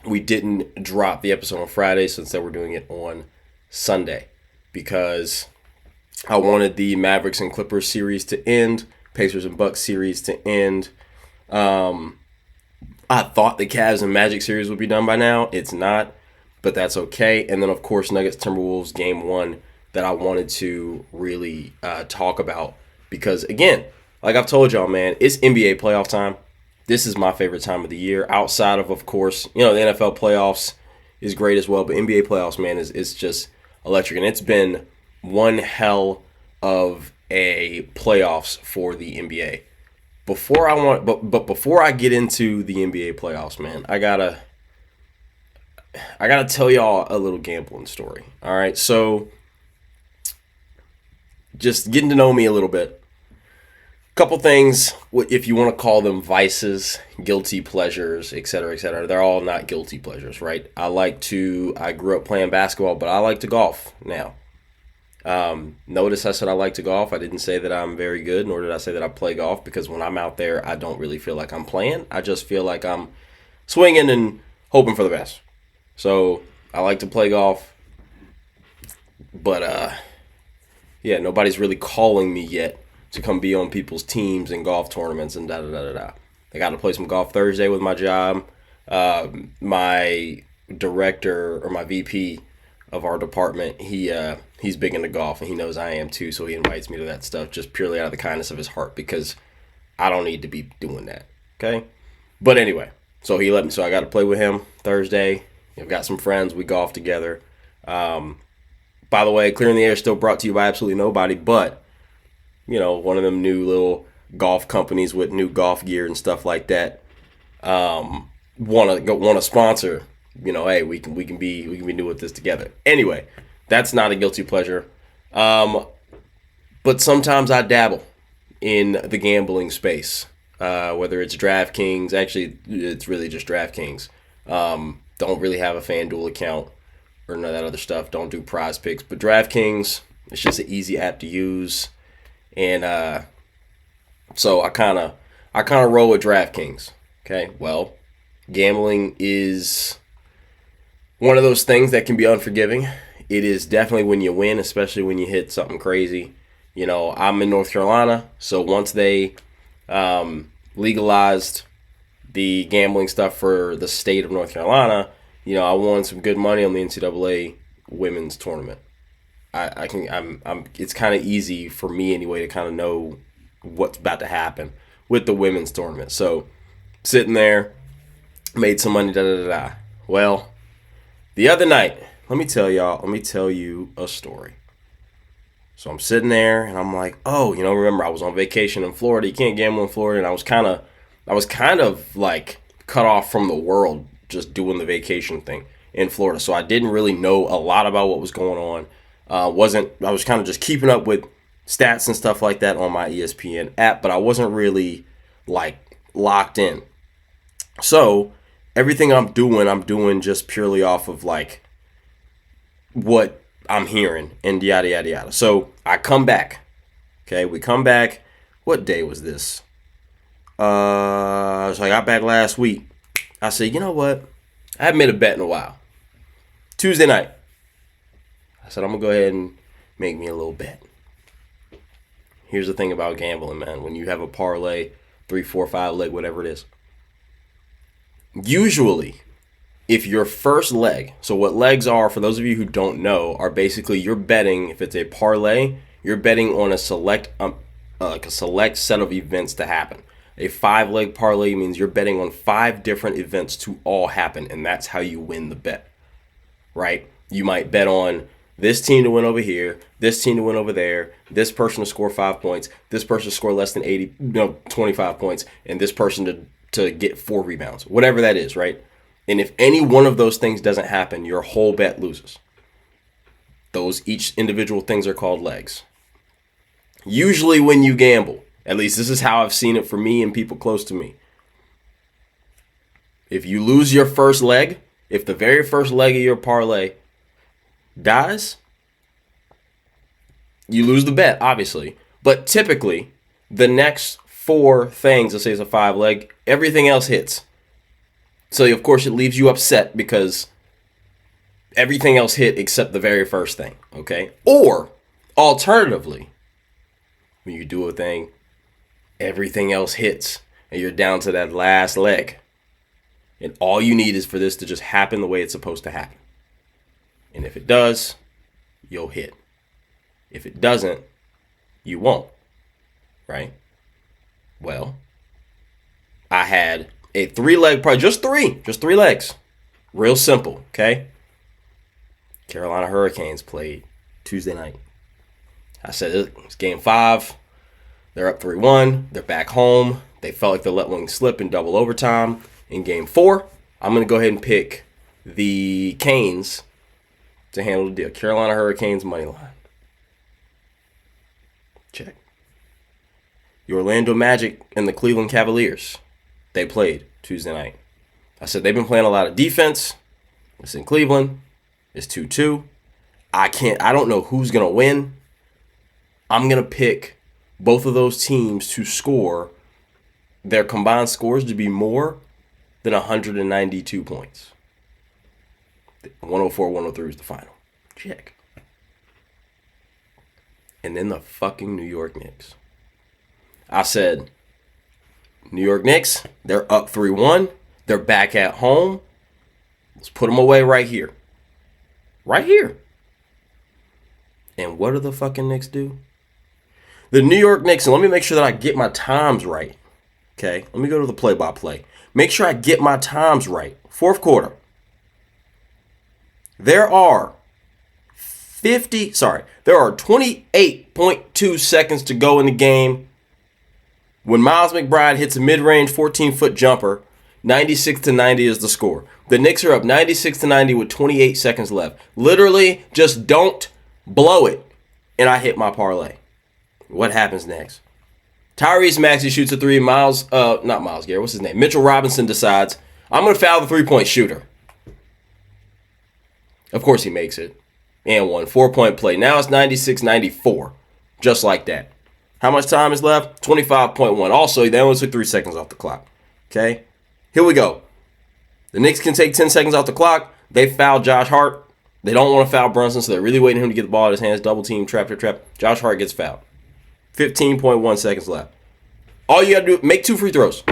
we didn't drop the episode on Friday, so instead we're doing it on Sunday because I wanted the Mavericks and Clippers series to end, Pacers and Bucks series to end. I thought the Cavs and Magic series would be done by now. It's not, but that's okay. And then, of course, Nuggets Timberwolves game one that I wanted to really talk about because, again, like I've told y'all, man, it's NBA playoff time. This is my favorite time of the year. Outside of course, the NFL playoffs is great as well, but NBA playoffs, man, is just electric, and it's been one hell of a playoffs for the NBA. Before I get into the NBA playoffs, man, I gotta tell y'all a little gambling story. All right, so just getting to know me a little bit. Couple things, if you want to call them vices, guilty pleasures, etc., etc. They're all not guilty pleasures, right? I grew up playing basketball, but I like to golf now. Notice I said I like to golf. I didn't say that I'm very good, nor did I say that I play golf, because when I'm out there, I don't really feel like I'm playing. I just feel like I'm swinging and hoping for the best. So I like to play golf, but yeah, nobody's really calling me yet to come be on people's teams and golf tournaments and da-da-da-da-da. I got to play some golf Thursday with my job. My director, or my VP of our department, he's big into golf, and he knows I am too, so he invites me to that stuff just purely out of the kindness of his heart, because I don't need to be doing that, okay? But anyway, so he let me, so I got to play with him Thursday. I've got some friends, we golf together. By the way, Clearing the Air is still brought to you by absolutely nobody, but one of them new little golf companies with new golf gear and stuff like that, want to sponsor. Hey, we can be new with this together. Anyway, that's not a guilty pleasure. But sometimes I dabble in the gambling space, whether it's DraftKings. Actually, it's really just DraftKings. Don't really have a FanDuel account or none of that other stuff. Don't do Prize Picks, but DraftKings, it's just an easy app to use. And so I kind of roll with DraftKings. Okay, well, gambling is one of those things that can be unforgiving. It is definitely when you win, especially when you hit something crazy. I'm in North Carolina, so once they legalized the gambling stuff for the state of North Carolina, I won some good money on the NCAA women's tournament. It's kind of easy for me anyway to kind of know what's about to happen with the women's tournament. So sitting there, made some money, da da da da. Well, the other night, let me tell you a story. So I'm sitting there and I'm like, remember I was on vacation in Florida. You can't gamble in Florida, and I was kind of like cut off from the world just doing the vacation thing in Florida. So I didn't really know a lot about what was going on. I was kind of just keeping up with stats and stuff like that on my ESPN app, but I wasn't really like locked in. So everything I'm doing just purely off of like what I'm hearing and yada yada yada. So I come back. Okay, we come back. What day was this? So I got back last week. I said, you know what? I haven't made a bet in a while. Tuesday night. I said, I'm going to go ahead and make me a little bet. Here's the thing about gambling, man. When you have a parlay, 3, 4, 5 leg, whatever it is. Usually, if your first leg, so what legs are, for those of you who don't know, are basically you're betting, if it's a parlay, you're betting on a select set of events to happen. A 5-leg parlay means you're betting on 5 different events to all happen, and that's how you win the bet, right? You might bet on this team to win over here, this team to win over there, this person to score 5 points, this person to score less than 25 points, and this person to get 4 rebounds, whatever that is, right? And if any one of those things doesn't happen, your whole bet loses. Each individual things are called legs. Usually when you gamble, at least this is how I've seen it for me and people close to me. If you lose your first leg, if the very first leg of your parlay dies, you lose the bet, obviously. But typically, the next 4 things, let's say it's a 5 leg, everything else hits. So, of course, it leaves you upset because everything else hit except the very first thing, okay? Or, alternatively, when you do a thing, everything else hits, and you're down to that last leg. And all you need is for this to just happen the way it's supposed to happen. And if it does, you'll hit. If it doesn't, you won't. Right? Well, I had a 3-leg, probably just three legs. Real simple, okay? Carolina Hurricanes played Tuesday night. I said it's game 5. They're up 3-1. They're back home. They felt like they let one slip in double overtime. In game 4, I'm going to go ahead and pick the Canes to handle the deal. Carolina Hurricanes money line. Check. The Orlando Magic and the Cleveland Cavaliers, they played Tuesday night. I said they've been playing a lot of defense. It's in Cleveland. It's 2-2. I don't know who's going to win. I'm going to pick both of those teams to score their combined scores to be more than 192 points. 104-103 is the final. Check. And then the fucking New York Knicks. I said, New York Knicks, they're up 3-1. They're back at home. Let's put them away right here. Right here. And what do the fucking Knicks do? The New York Knicks, and let me make sure that I get my times right. Okay, let me go to the play-by-play. Make sure I get my times right. Fourth quarter. There are 28.2 seconds to go in the game when Miles McBride hits a mid-range 14-foot jumper. 96-90 is the score. The Knicks are up 96-90 with 28 seconds left. Literally, just don't blow it. And I hit my parlay. What happens next? Tyrese Maxey shoots a 3. Mitchell Robinson decides, I'm going to foul the 3-point shooter. Of course he makes it. And one. 4-point play. Now it's 96-94. Just like that. How much time is left? 25.1. Also, they only took 3 seconds off the clock. Okay? Here we go. The Knicks can take 10 seconds off the clock. They foul Josh Hart. They don't want to foul Brunson, so they're really waiting for him to get the ball in his hands. Double team, trap. Josh Hart gets fouled. 15.1 seconds left. All you got to do, make 2 free throws.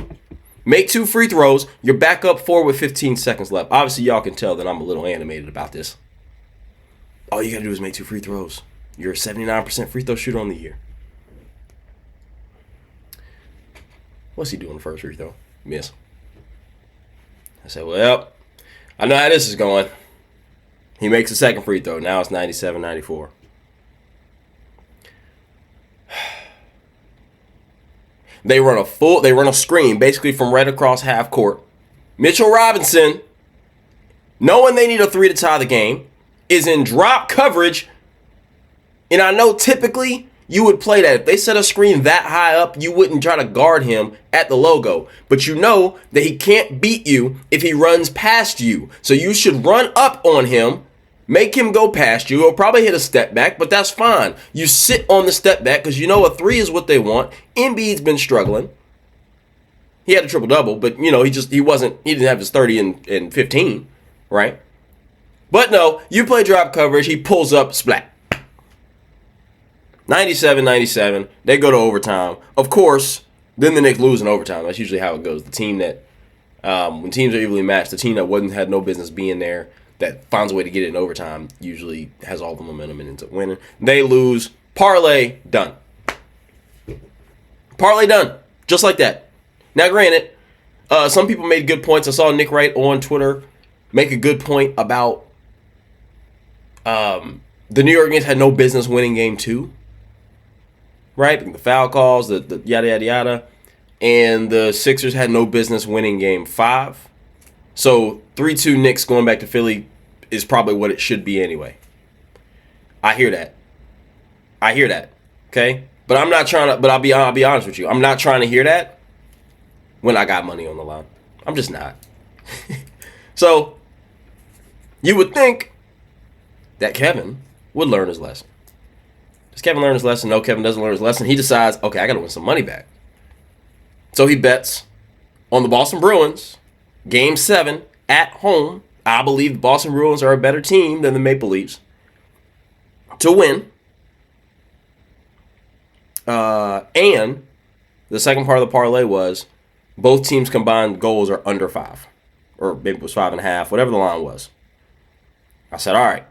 Make 2 free throws. You're back up 4 with 15 seconds left. Obviously, y'all can tell that I'm a little animated about this. All you got to do is make 2 free throws. You're a 79% free throw shooter on the year. What's he doing the first free throw? Miss. I said, well, I know how this is going. He makes a second free throw. Now it's 97-94. They run a screen basically from right across half court. Mitchell Robinson, knowing they need a 3 to tie the game, is in drop coverage. And I know typically you would play that. If they set a screen that high up, you wouldn't try to guard him at the logo. But you know that he can't beat you if he runs past you. So you should run up on him, make him go past you. He'll probably hit a step back, but that's fine. You sit on the step back because you know a 3 is what they want. Embiid's been struggling. He had a triple-double, but he didn't have his 30 and 15, right? But no, you play drop coverage, he pulls up, splat. 97-97, they go to overtime. Of course, then the Knicks lose in overtime. That's usually how it goes. The team that, when teams are evenly matched, the team that had no business being there, that finds a way to get it in overtime, usually has all the momentum and ends up winning. They lose. Parlay done. Parlay done. Just like that. Now, granted, some people made good points. I saw Nick Wright on Twitter make a good point about the New York Knicks had no business winning game 2. Right? The foul calls, the yada, yada, yada. And the Sixers had no business winning game 5. So 3-2 Knicks going back to Philly is probably what it should be anyway. I hear that. Okay? But I'm not trying to, but I'll be honest with you. I'm not trying to hear that when I got money on the line. I'm just not. So you would think that Kevin would learn his lesson. Does Kevin learn his lesson? No, Kevin doesn't learn his lesson. He decides, okay, I got to win some money back. So he bets on the Boston Bruins Game 7 at home. I believe the Boston Bruins are a better team than the Maple Leafs to win. And the second part of the parlay was both teams' combined goals are under 5. Or maybe it was 5.5, whatever the line was. I said, all right.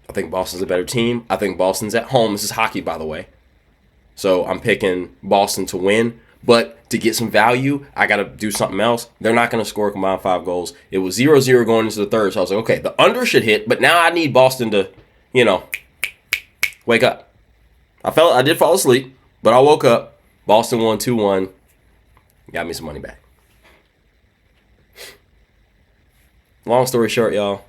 I think Boston's a better team. I think Boston's at home. This is hockey, by the way. So I'm picking Boston to win. But to get some value, I got to do something else. They're not going to score a combined 5 goals. It was 0-0 going into the third. So I was like, okay, the under should hit. But now I need Boston to, wake up. I did fall asleep, but I woke up. Boston won 2-1. Got me some money back. Long story short, y'all.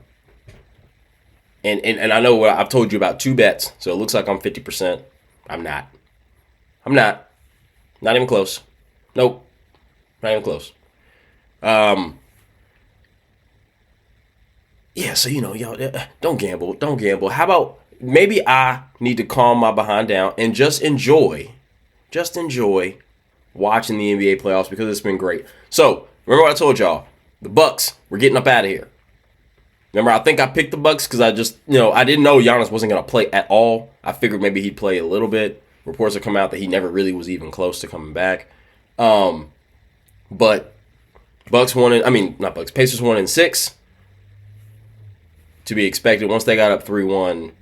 And I know what I've told you about 2 bets, so it looks like I'm 50%. I'm not. Not even close. Nope. Not even close. Yeah, so y'all don't gamble. Don't gamble. How about maybe I need to calm my behind down and just enjoy watching the NBA playoffs because it's been great. So, remember what I told y'all? The Bucks, we're getting up out of here. Remember, I think I picked the Bucks because I just, I didn't know Giannis wasn't going to play at all. I figured maybe he'd play a little bit. Reports have come out that he never really was even close to coming back. But Pacers won in 6. To be expected once they got up 3-1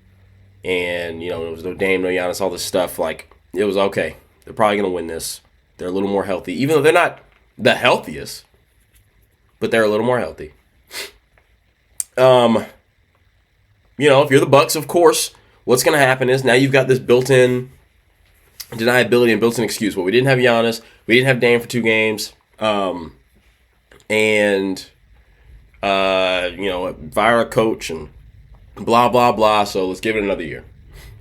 and, there was no Dame, no Giannis, all this stuff, it was okay. They're probably going to win this. They're a little more healthy, even though they're not the healthiest, but they're a little more healthy. If you're the Bucks, of course, what's going to happen is now you've got this built-in deniability and built-in excuse. Well, we didn't have Giannis. We didn't have Dame for 2 games. Fire a coach and blah, blah, blah. So let's give it another year.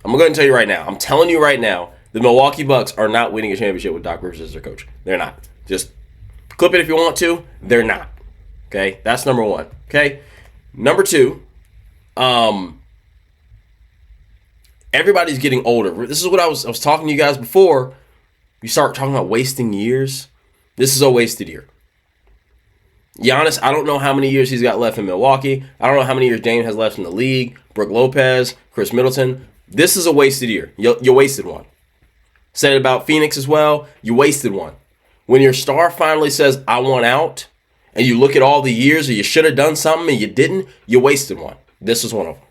I'm going to go ahead and tell you right now. I'm telling you right now, the Milwaukee Bucks are not winning a championship with Doc Rivers as their coach. They're not. Just clip it if you want to. They're not. Okay? That's number 1. Okay? Number 2, everybody's getting older. This is what I was talking to you guys before. You start talking about wasting years. This is a wasted year. Giannis, I don't know how many years he's got left in Milwaukee. I don't know how many years Dame has left in the league. Brook Lopez, Chris Middleton. This is a wasted year. You wasted one. Said it about Phoenix as well. You wasted one. When your star finally says, I want out, and you look at all the years or you should have done something and you didn't, you wasted one. This is one of them.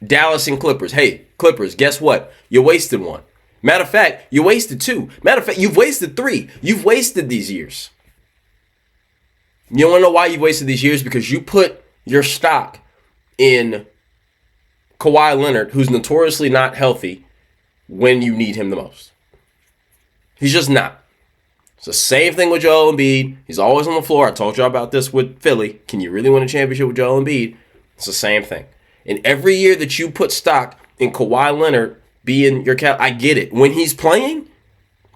Dallas and Clippers. Hey, Clippers, guess what? You wasted one. Matter of fact, you wasted 2. Matter of fact, you've wasted 3. You've wasted these years. You want to know why you wasted these years? Because you put your stock in Kawhi Leonard, who's notoriously not healthy when you need him the most. He's just not. It's the same thing with Joel Embiid. He's always on the floor. I told you about this with Philly. Can you really win a championship with Joel Embiid? It's the same thing. And every year that you put stock in Kawhi Leonard being your cap, I get it. When he's playing,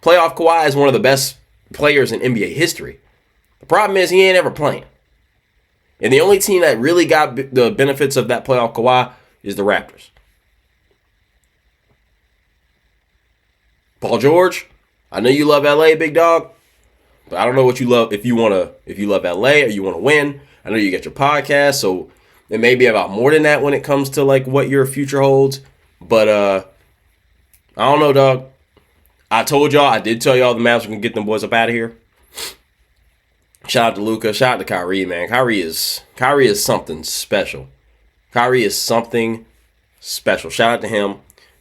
playoff Kawhi is one of the best players in NBA history. The problem is he ain't ever playing. And the only team that really got the benefits of that playoff Kawhi is the Raptors. Paul George, I know you love LA, big dog, but I don't know what you love if you love LA or you want to win. I know you got your podcast, so it may be about more than that when it comes to what your future holds. But I don't know, dog. I did tell y'all the Mavs were gonna get them boys up out of here. Shout out to Luka. Shout out to Kyrie, man. Kyrie is something special. Kyrie is something special. Shout out to him.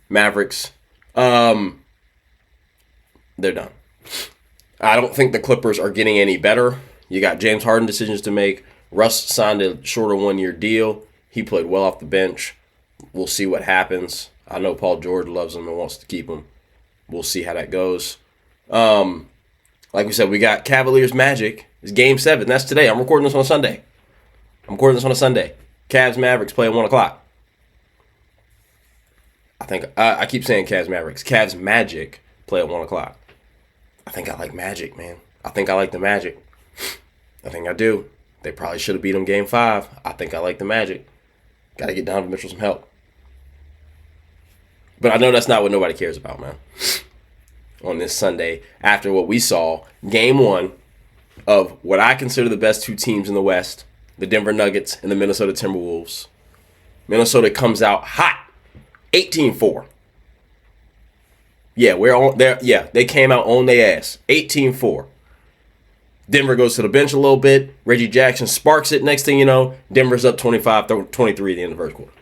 Mavericks. They're done. I don't think the Clippers are getting any better. You got James Harden decisions to make. Russ signed a shorter 1-year deal. He played well off the bench. We'll see what happens. I know Paul George loves him and wants to keep him. We'll see how that goes. Like we said, we got Cavaliers Magic. It's Game 7. That's today. I'm recording this on a Sunday. Cavs Mavericks play at 1 o'clock. I think I keep saying Cavs Mavericks. Cavs Magic play at 1 o'clock. I think I like Magic, man. I think I like the Magic. I think I do. They probably should have beat them Game 5. I think I like the Magic. Got to get Donovan Mitchell some help. But I know that's not what nobody cares about, man. On this Sunday, after what we saw, Game 1, of what I consider the best two teams in the West, the Denver Nuggets and the Minnesota Timberwolves. Minnesota comes out hot, 18-4. Yeah, we're on there. Yeah, they came out on their ass, 18-4. Denver goes to the bench a little bit. Reggie Jackson sparks it. Next thing you know, Denver's up 25-23 at the end of the first quarter.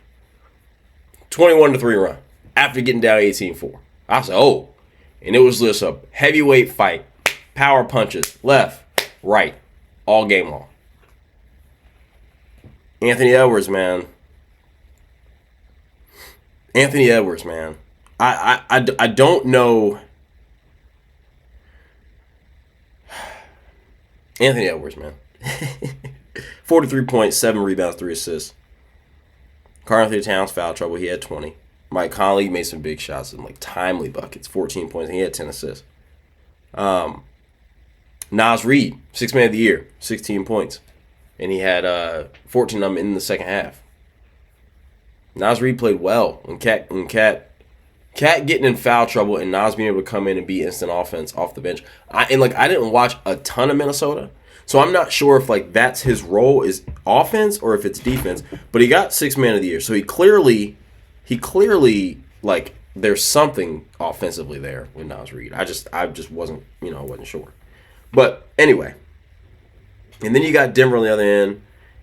21-3 run after getting down 18-4. I said, oh. And it was just a heavyweight fight. Power punches, left, right, all game long. Anthony Edwards, man. I don't know. Anthony Edwards, man. 43 points, 7 rebounds, 3 assists. Karl-Anthony Towns foul trouble. He had 20. Mike Conley made some big shots and like timely buckets, 14 points, and he had 10 assists. Naz Reid, 6th man of the year, 16 points. And he had 14 of them in the second half. Naz Reid played well. When Cat getting in foul trouble and Naz being able to come in and be instant offense off the bench. I didn't watch a ton of Minnesota, so I'm not sure if like that's his role is offense or if it's defense. But he got 6th man of the year, so he clearly like there's something offensively there with Naz Reid. I just wasn't I wasn't sure. But anyway, and then you got Denver on the other end,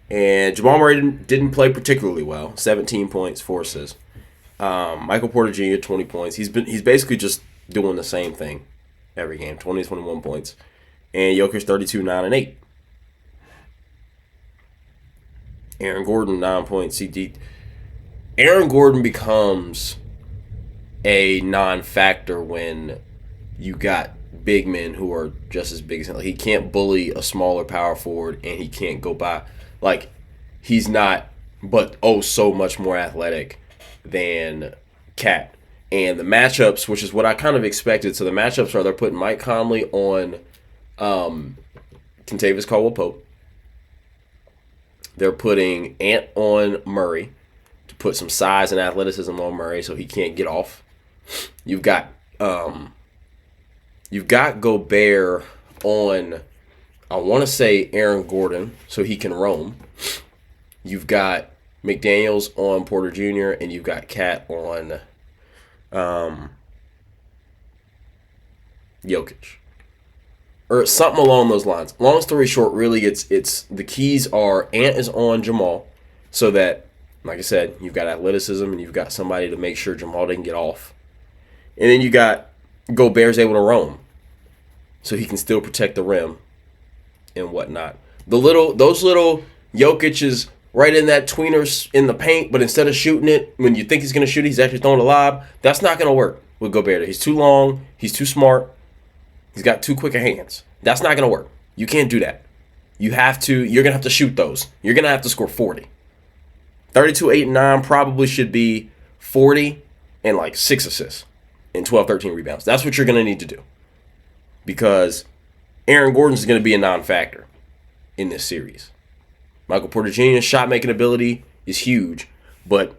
and Jamal Murray didn't play particularly well. 17 points, 4 assists. Michael Porter Jr. 20 points. He's basically just doing the same thing every game. 20 to 21 points, and Jokic 32, 9 and 8. Aaron Gordon 9 points. Aaron Gordon becomes a non-factor when you got big men who are just as big as him. Like, he can't bully a smaller power forward, and he can't go by. Like, he's not, but so much more athletic than Cat. And the matchups, which is what I kind of expected. So the matchups are they're putting Mike Conley on Kentavious Caldwell-Pope. They're putting Ant on Murray to put some size and athleticism on Murray so he can't get off. You've got Gobert on, I want to say Aaron Gordon so he can roam. You've got McDaniels on Porter Jr. and you've got Cat on Jokic. Or something along those lines. Long story short, really it's the keys are Ant is on Jamal so that, like I said, you've got athleticism and you've got somebody to make sure Jamal didn't get off. And then you got Gobert's able to roam so he can still protect the rim and whatnot. Those little Jokic is right in that tweener in the paint, but instead of shooting it, when you think he's going to shoot it, he's actually throwing a lob. That's not going to work with Gobert. He's too long. He's too smart. He's got too quick of hands. That's not going to work. You can't do that. You're going to have to shoot those. You're going to have to score 40. 32, 8, and 9 probably should be 40 and like 6 assists and 12, 13 rebounds. That's what you're going to need to do. Because Aaron Gordon's going to be a non-factor in this series. Michael Porter Jr.'s shot-making ability is huge, but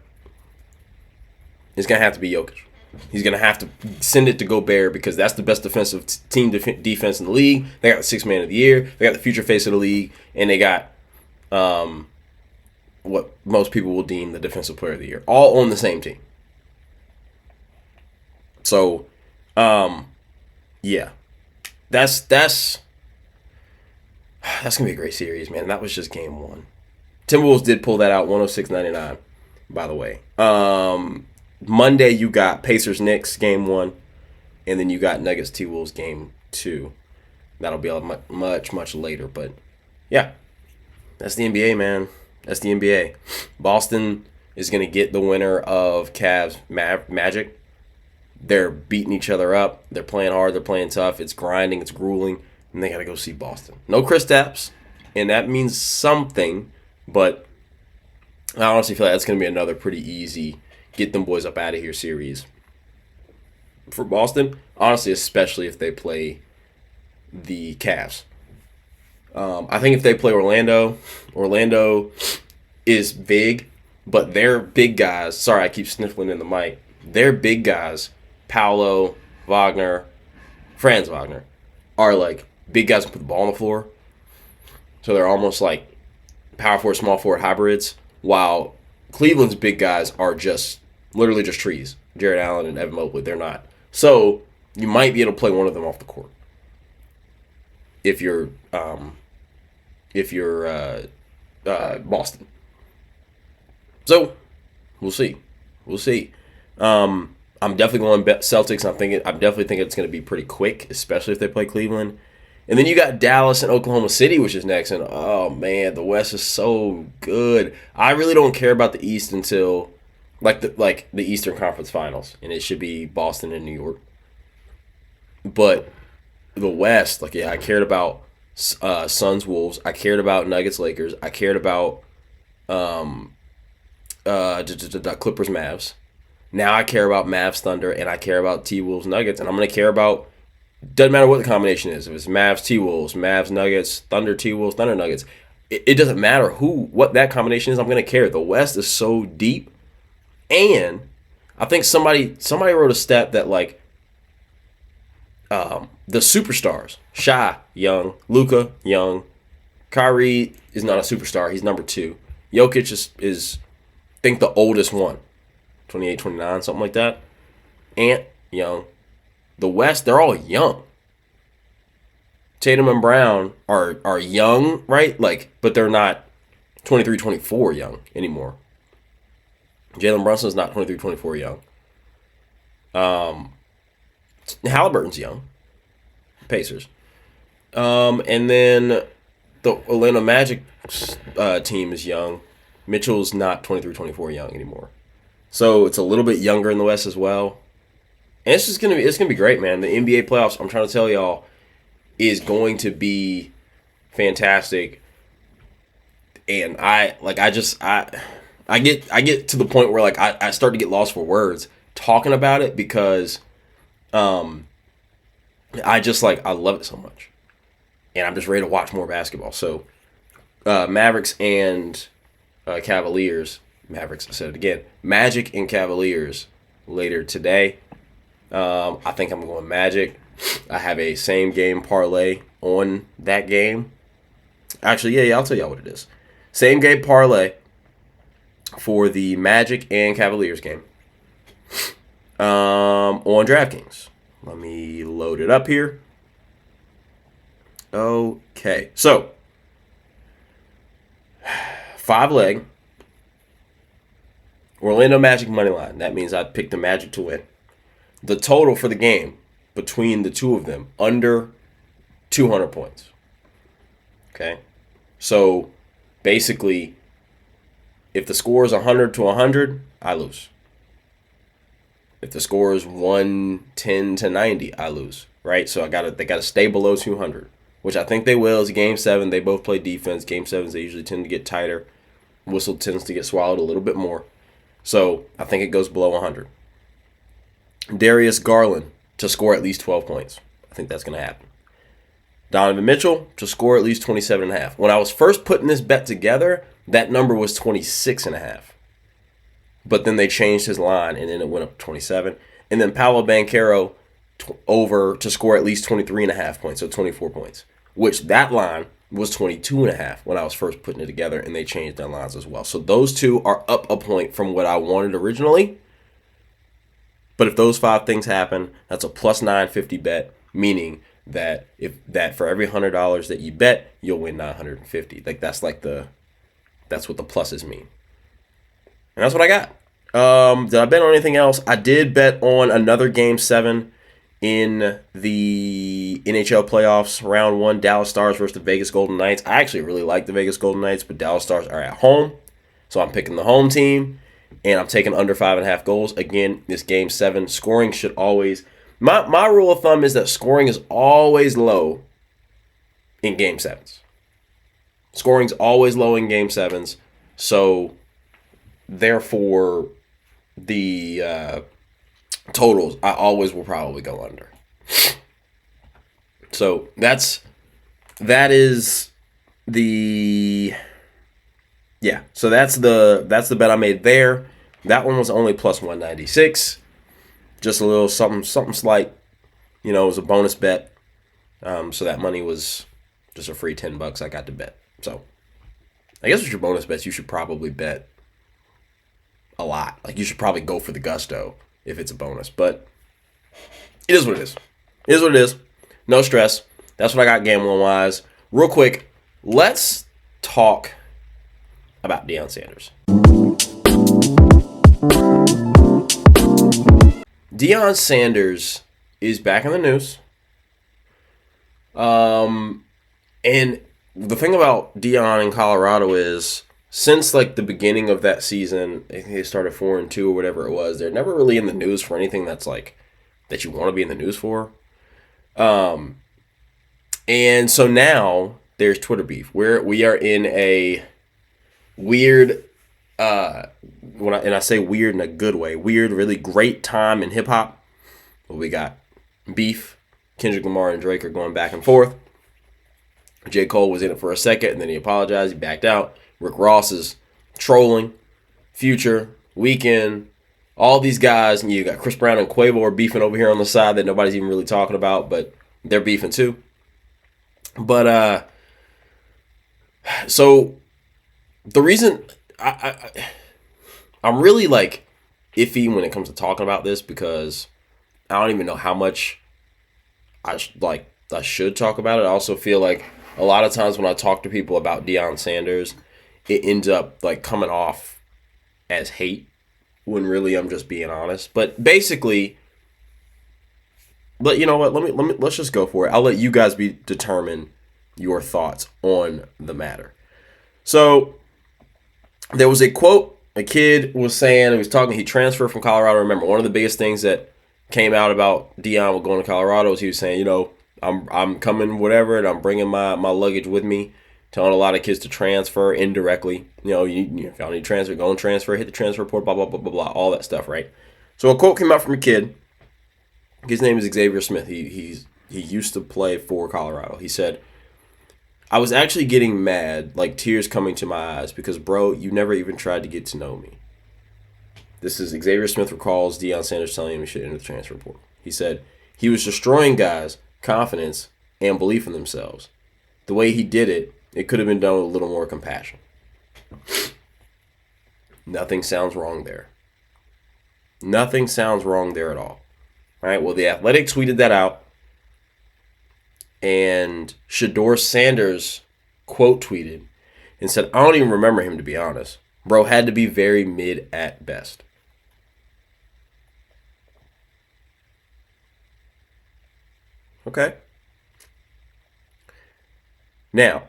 it's going to have to be Jokic. He's going to have to send it to Gobert because that's the best defensive team defense in the league. They got the 6th man of the year. They got the future face of the league. And they got what most people will deem the defensive player of the year. All on the same team. So, yeah. That's going to be a great series, man. That was just game 1. Timberwolves did pull that out, 106-99, by the way. Monday, you got Pacers-Knicks, game 1. And then you got Nuggets-T-Wolves, game 2. That'll be much, much later. But, yeah, that's the NBA, man. That's the NBA. Boston is going to get the winner of Cavs Magic. They're beating each other up. They're playing hard. They're playing tough. It's grinding. It's grueling. And they got to go see Boston. No Kristaps, and that means something. But I honestly feel like that's going to be another pretty easy get them boys up out of here series for Boston. Honestly, especially if they play the Cavs. I think if they play Orlando is big, but their big guys. Sorry, I keep sniffling in the mic. Their big guys, Paolo, Wagner, Franz Wagner, are like big guys who put the ball on the floor. So they're almost like power forward, small forward hybrids, while Cleveland's big guys are just literally just trees. Jared Allen and Evan Mobley, they're not. So you might be able to play one of them off the court if you're Boston. So we'll see. We'll see. I'm definitely going Celtics. I'm definitely thinking it's going to be pretty quick, especially if they play Cleveland. And then you got Dallas and Oklahoma City, which is next. And oh man, the West is so good. I really don't care about the East until the Eastern Conference Finals, and it should be Boston and New York. But the West, I cared about Suns Wolves. I cared about Nuggets Lakers. I cared about Clippers Mavs. Now I care about Mavs Thunder, and I care about T Wolves Nuggets, and I'm going to care about. Doesn't matter what the combination is. If it's Mavs T Wolves, Mavs Nuggets, Thunder T Wolves, Thunder Nuggets, it doesn't matter what that combination is. I'm going to care. The West is so deep, and I think somebody wrote a stat that the superstars, Shai, young, Luka, young, Kyrie is not a superstar. He's number 2. Jokic is I think the oldest one, 28, 29, something like that. Ant, young. The West, they're all young. Tatum and Brown are young, right? But they're not 23, 24 young anymore. Jalen Brunson's not 23, 24 young. Halliburton's young. Pacers. And then the Orlando Magic team is young. Mitchell's not 23, 24 young anymore. So it's a little bit younger in the West as well. And it's gonna be great, man. The NBA playoffs, I'm trying to tell y'all, is going to be fantastic. And I get to the point where I start to get lost for words talking about it because I love it so much. And I'm just ready to watch more basketball. So Mavericks and Cavaliers. Mavericks, I said it again. Magic and Cavaliers later today. I think I'm going Magic. I have a same game parlay on that game. Actually, yeah, I'll tell y'all what it is. Same game parlay for the Magic and Cavaliers game on DraftKings. Let me load it up here. Okay, so 5-leg Orlando Magic money line. That means I picked the Magic to win. The total for the game between the two of them, under 200 points. Okay? So, basically, if the score is 100 to 100, I lose. If the score is 110 to 90, I lose. Right? So, they got to stay below 200, which I think they will. It's Game 7. They both play defense. Game 7s, they usually tend to get tighter. Whistle tends to get swallowed a little bit more. So, I think it goes below 100. Darius Garland to score at least 12 points. I think that's going to happen. Donovan Mitchell to score at least 27.5. When I was first putting this bet together, that number was 26.5. But then they changed his line, and then it went up to 27. And then Paolo Banchero over to score at least 23.5 points, so 24 points. Which that line was 22.5 when I was first putting it together, and they changed their lines as well. So those two are up a point from what I wanted originally. But if those 5 things happen, that's a plus 950 bet, meaning that for every $100 that you bet, you'll win 950. That's what the pluses mean. And that's what I got. Did I bet on anything else? I did bet on another Game 7 in the NHL playoffs, round 1, Dallas Stars versus the Vegas Golden Knights. I actually really like the Vegas Golden Knights, but Dallas Stars are at home. So I'm picking the home team. And I'm taking under 5.5 goals. Again, this Game 7, scoring should always... My rule of thumb is that scoring is always low in Game 7s. Scoring's always low in Game 7s. So, therefore, the totals, I always will probably go under. So, that is the... Yeah, so that's the bet I made there. That one was only plus 196. Just a little something slight. It was a bonus bet. So that money was just a free $10 I got to bet. So I guess with your bonus bets, you should probably bet a lot. Like you should probably go for the gusto if it's a bonus. But it is what it is. It is what it is. No stress. That's what I got gambling wise. Real quick, let's talk about Deion Sanders. Deion Sanders is back in the news. And the thing about Deion in Colorado is since like the beginning of that season, I think they started 4-2 or whatever it was. They're never really in the news for anything that's like that you want to be in the news for. And so now there's Twitter beef. We are in a weird, and I say weird in a good way, weird, really great time in hip hop. Well, we got beef. Kendrick Lamar and Drake are going back and forth. J. Cole was in it for a second, and then he apologized. He backed out. Rick Ross is trolling. Future, Weeknd, all these guys. And you got Chris Brown and Quavo are beefing over here on the side that nobody's even really talking about, but they're beefing too. But, so the reason I'm really like iffy when it comes to talking about this because I don't even know how much I should talk about it. I also feel like a lot of times when I talk to people about Deion Sanders, it ends up like coming off as hate when really I'm just being honest. But basically, but you know what? Let's just go for it. I'll let you guys determine your thoughts on the matter. So there was a quote a kid was saying. He was talking. He transferred from Colorado. Remember, one of the biggest things that came out about Deion going to Colorado was he was saying, you know, I'm coming whatever, and I'm bringing my luggage with me. Telling a lot of kids to transfer indirectly. You know, if y'all need to transfer, go and transfer, hit the transfer report, blah, blah, blah, blah, blah, all that stuff, right? So a quote came out from a kid. His name is Xavier Smith. He used to play for Colorado. He said, I was actually getting mad, like tears coming to my eyes, because, bro, you never even tried to get to know me. This is Xavier Smith recalls Deion Sanders telling him he should enter the transfer report. He said, he was destroying guys' confidence and belief in themselves. The way he did it, it could have been done with a little more compassion. Nothing sounds wrong there. Nothing sounds wrong there at all. All right, well, The Athletic tweeted that out. And Shedeur Sanders quote tweeted and said, I don't even remember him, to be honest. Bro had to be very mid at best. Okay. Now,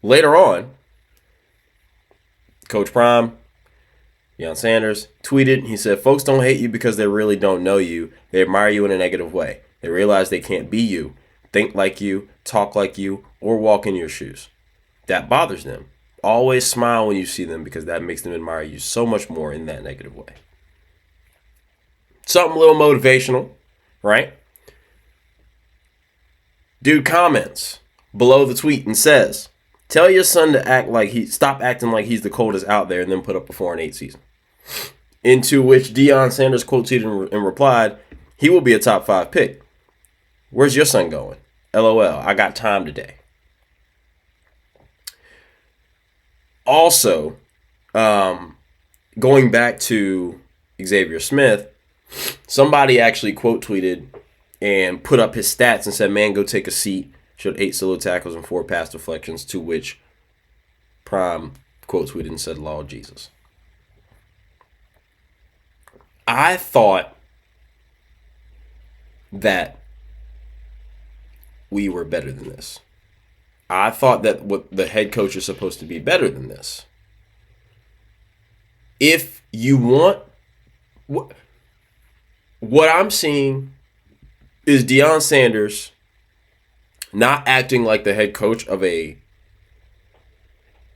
later on, Coach Prime, Deion Sanders, tweeted. He said, folks don't hate you because they really don't know you. They admire you in a negative way. They realize they can't be you, think like you, talk like you, or walk in your shoes. That bothers them. Always smile when you see them because that makes them admire you so much more in that negative way. Something a little motivational, right? Dude comments below the tweet and says, tell your son to stop acting like he's the coldest out there and then put up a 4-8 season. Into which Deion Sanders quoted and replied, he will be a top 5 pick. Where's your son going? LOL, I got time today. Also, going back to Xavier Smith, somebody actually quote tweeted and put up his stats and said, man, go take a seat. Showed 8 solo tackles and 4 pass deflections, to which Prime quote tweeted and said, Lord Jesus. I thought that we were better than this. I thought that what the head coach is supposed to be better than this. If you want, what I'm seeing is Deion Sanders not acting like the head coach of a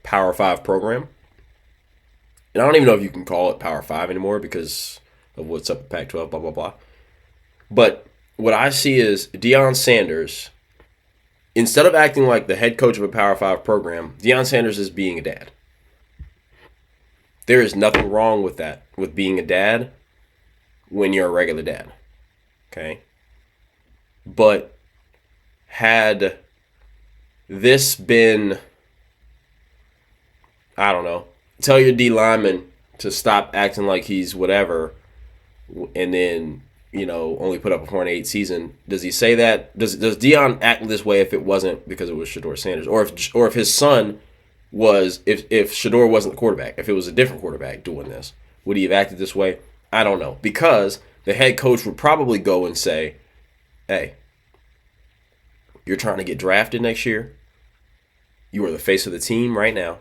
Power 5 program. And I don't even know if you can call it Power 5 anymore because of what's up with Pac-12, blah, blah, blah. But what I see is Deion Sanders, instead of acting like the head coach of a Power 5 program, Deion Sanders is being a dad. There is nothing wrong with that, with being a dad when you're a regular dad. Okay? But had this been, I don't know, tell your D lineman to stop acting like he's whatever, and then, only put up a 4-8 season. Does he say that? Does Deion act this way if it wasn't because it was Shedeur Sanders, or if his son was, if Shedeur wasn't the quarterback, if it was a different quarterback doing this, would he have acted this way? I don't know, because the head coach would probably go and say, "Hey, you're trying to get drafted next year. You are the face of the team right now,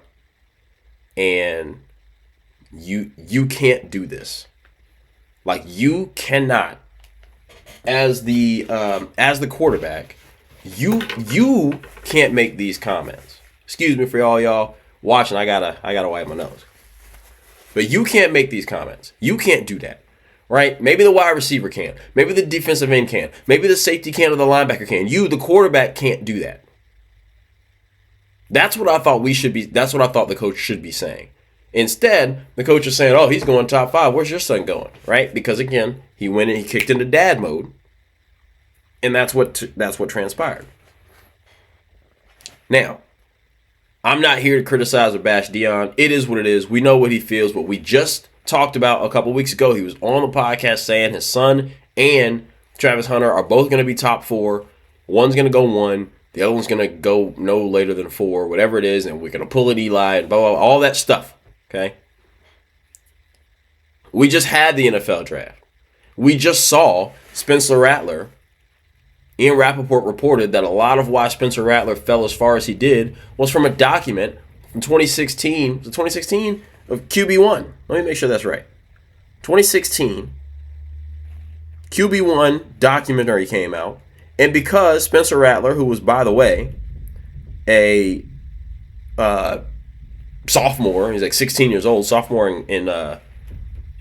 and you can't do this. Like, you cannot, as the quarterback, you can't make these comments." Excuse me for all y'all watching. I gotta wipe my nose. But you can't make these comments. You can't do that, right? Maybe the wide receiver can. Maybe the defensive end can. Maybe the safety can or the linebacker can. You, the quarterback, can't do that. That's what I thought that's what I thought the coach should be saying. Instead, the coach is saying, "Oh, he's going top 5. Where's your son going?" Right? Because again, he went and he kicked into dad mode, and that's what transpired. Now, I'm not here to criticize or bash Deion. It is what it is. We know what he feels, but we just talked about a couple weeks ago. He was on the podcast saying his son and Travis Hunter are both going to be top 4. One's going to go 1. The other one's going to go no later than 4, whatever it is, and we're going to pull it Eli and blah, blah, blah, all that stuff. Okay? We just had the NFL draft. We just saw Spencer Rattler. Ian Rappaport reported that a lot of why Spencer Rattler fell as far as he did was from a document from 2016. Was it 2016? Of QB1. Let me make sure that's right. 2016. QB1 documentary came out. And because Spencer Rattler, who was, by the way, a sophomore, he's like 16 years old, sophomore in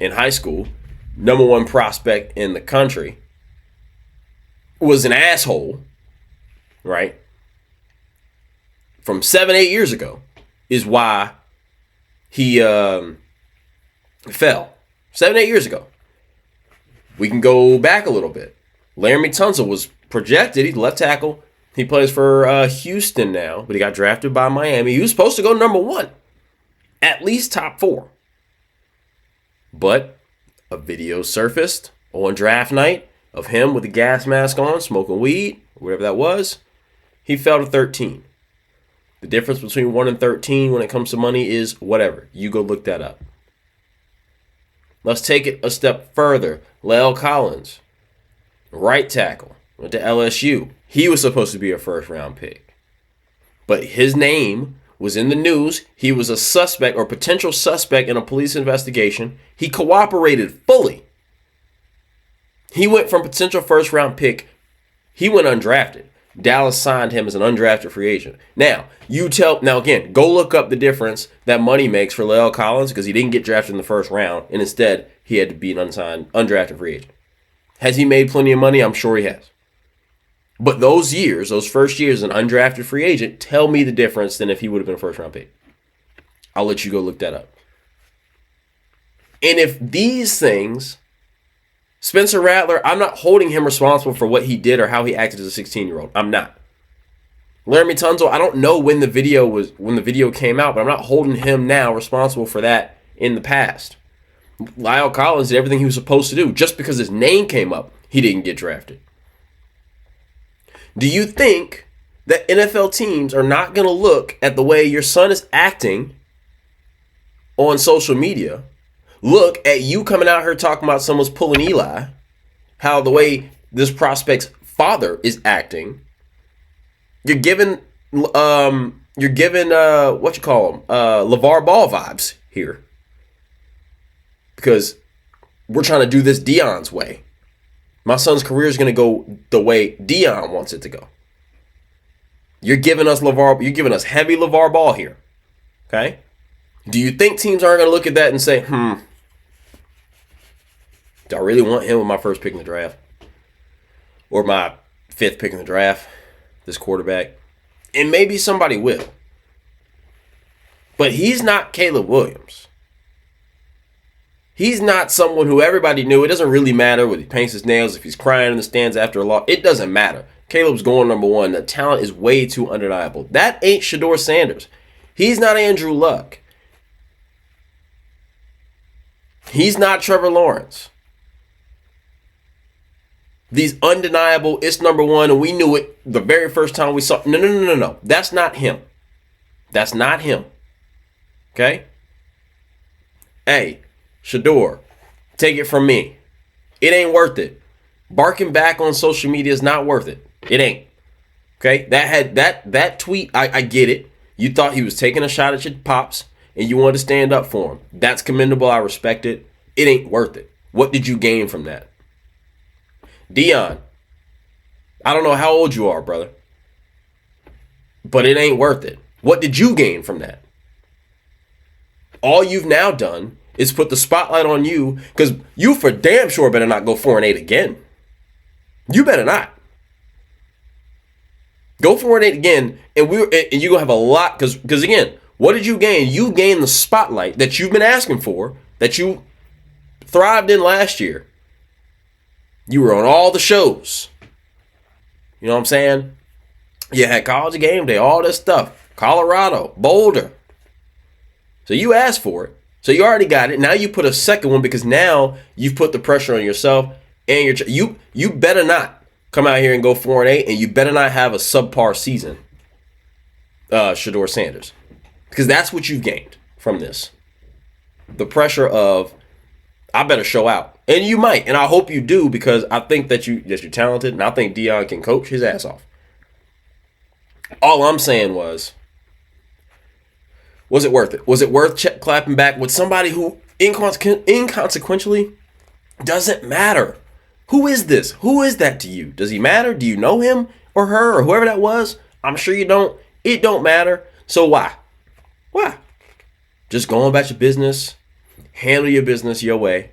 high school, number 1 prospect in the country, was an asshole, right? From 7-8 years ago is why he fell. 7-8 years ago. We can go back a little bit. Laramie Tunsil was projected. He's left tackle. He plays for Houston now, but he got drafted by Miami. He was supposed to go number 1, at least top 4. But a video surfaced on draft night of him with a gas mask on, smoking weed, whatever that was. He fell to 13. The difference between 1 and 13 when it comes to money is whatever. You go look that up. Let's take it a step further. La'el Collins, right tackle, went to LSU. He was supposed to be a first-round pick. But his name was in the news. He was a suspect or potential suspect in a police investigation. He cooperated fully. He went from potential first-round pick. He went undrafted. Dallas signed him as an undrafted free agent. Now again, go look up the difference that money makes for La'el Collins because he didn't get drafted in the first round, and instead he had to be an undrafted free agent. Has he made plenty of money? I'm sure he has. But those first years, an undrafted free agent, tell me the difference than if he would have been a first-round pick. I'll let you go look that up. And if these things, Spencer Rattler, I'm not holding him responsible for what he did or how he acted as a 16-year-old. I'm not. Laramie Tunsil, I don't know when the video came out, but I'm not holding him now responsible for that in the past. La'el Collins did everything he was supposed to do. Just because his name came up, he didn't get drafted. Do you think that NFL teams are not going to look at the way your son is acting on social media, look at you coming out here talking about someone's pulling Eli, how the way this prospect's father is acting, you're giving LeVar Ball vibes here. Because we're trying to do this Deion's way. My son's career is going to go the way Deion wants it to go. You're giving us heavy LeVar Ball here. Okay? Do you think teams aren't going to look at that and say, do I really want him with my first pick in the draft? Or my 5th pick in the draft? This quarterback? And maybe somebody will. But he's not Caleb Williams. He's not someone who everybody knew. It doesn't really matter whether he paints his nails, if he's crying in the stands after a loss. It doesn't matter. Caleb's going number one. The talent is way too undeniable. That ain't Shedeur Sanders. He's not Andrew Luck. He's not Trevor Lawrence. These undeniable, it's number one, and we knew it the very first time we saw. No. That's not him. That's not him. Okay? Hey, Shedeur, take it from me. It ain't worth it. Barking back on social media is not worth it. It ain't. Okay? That tweet, I get it. You thought he was taking a shot at your pops, and you wanted to stand up for him. That's commendable. I respect it. It ain't worth it. What did you gain from that? Deion, I don't know how old you are, brother, but it ain't worth it. What did you gain from that? All you've now done is put the spotlight on you, because you for damn sure better not go 4-8 again. You better not. Go 4-8 again, and you're going to have a lot, because again, what did you gain? You gained the spotlight that you've been asking for, that you thrived in last year. You were on all the shows. You know what I'm saying? You had College Game Day, all this stuff. Colorado, Boulder. So you asked for it. So you already got it. Now you put a second one, because now you've put the pressure on yourself and you better not come out here and go 4-8, and you better not have a subpar season, Shedeur Sanders, because that's what you've gained from this. The pressure of, I better show out. And you might, and I hope you do, because I think that you're talented, and I think Deion can coach his ass off. All I'm saying was it worth it? Was it worth clapping back with somebody who inconsequentially doesn't matter? Who is this? Who is that to you? Does he matter? Do you know him or her or whoever that was? I'm sure you don't. It don't matter. So why? Why? Just go about your business, handle your business your way,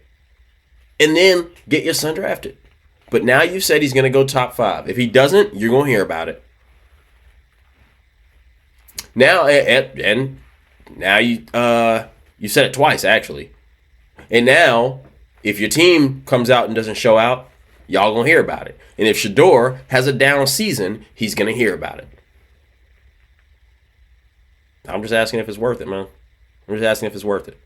and then get your son drafted. But now you said he's going to go top 5. If he doesn't, you're going to hear about it. Now, and now you said it twice, actually. And now, if your team comes out and doesn't show out, y'all going to hear about it. And if Shedeur has a down season, he's going to hear about it. I'm just asking if it's worth it, man. I'm just asking if it's worth it.